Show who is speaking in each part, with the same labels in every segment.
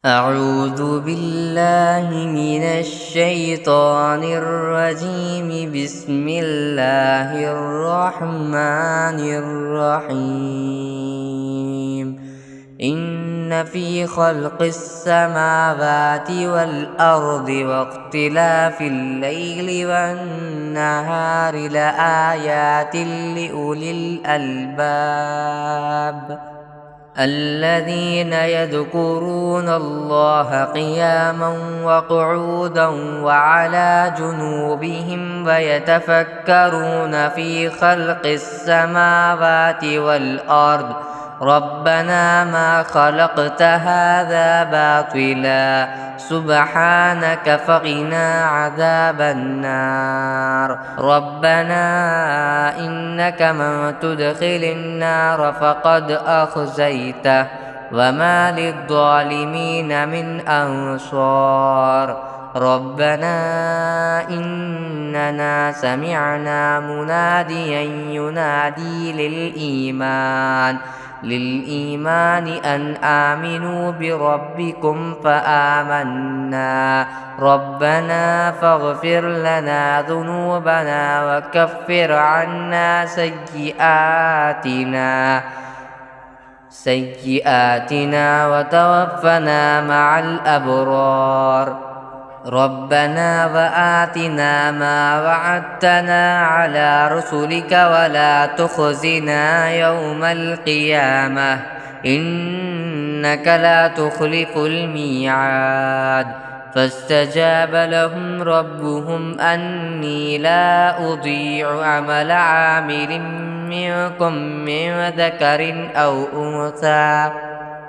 Speaker 1: أعوذ بالله من الشيطان الرجيم. بسم الله الرحمن الرحيم. إن في خلق السماوات والأرض واختلاف الليل والنهار لآيات لأولي الألباب الذين يذكرون الله قياما وقعودا وعلى جنوبهم ويتفكرون في خلق السماوات والأرض ربنا ما خلقت هذا باطلا سبحانك فقنا عذاب النار. ربنا إنك من تدخل النار فقد أخزيته وما للظالمين من أنصار. ربنا إننا سمعنا مناديا ينادي للإيمان أن آمنوا بربكم فآمنا. ربنا فاغفر لنا ذنوبنا وكفر عنا سيئاتنا وتوفنا مع الأبرار. ربنا وآتنا ما وعدتنا على رسلك ولا تخزنا يوم القيامة إنك لا تخلف الميعاد. فاستجاب لهم ربهم أني لا أضيع عمل عامل منكم من ذكر أو أنثى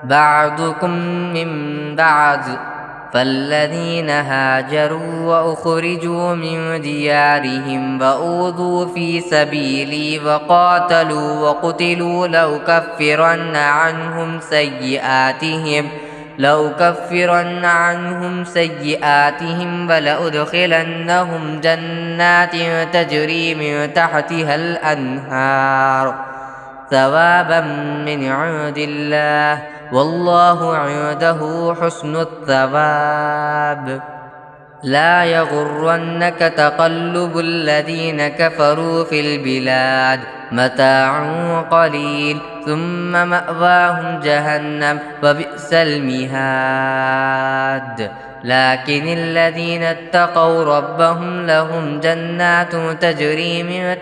Speaker 1: بعضكم من بعض. فالذين هاجروا وأخرجوا من ديارهم وأوذوا في سبيلي وقاتلوا وقتلوا لأكفرن عنهم سيئاتهم ولأدخلنهم جنات تجري من تحتها الأنهار ثوابا من عند الله والله عنده حسن الثواب. لا يغرنك تقلب الذين كفروا في البلاد متاع قليل ثم مأواهم جهنم وبئس المهاد. لكن الذين اتقوا ربهم لهم جنات تجري من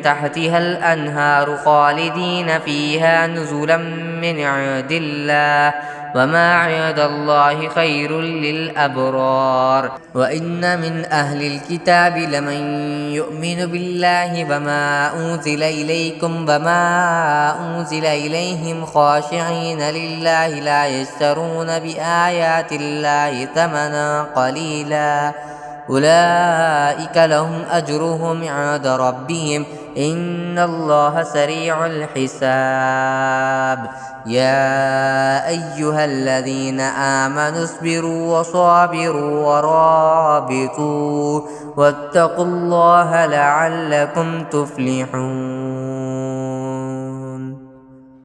Speaker 1: تحتها الأنهار خالدين فيها نزلا من عند الله وما عند الله خير للأبرار. وإن من أهل الكتاب لمن يؤمن بالله وما أنزل إليكم وما أنزل إليهم خاشعين لله لا يشترون بآيات الله ثمنا قليلا أولئك لهم أجرهم عند ربهم إن الله سريع الحساب. يا أيها الذين آمنوا اصبروا وصابروا ورابطوا واتقوا الله لعلكم تفلحون.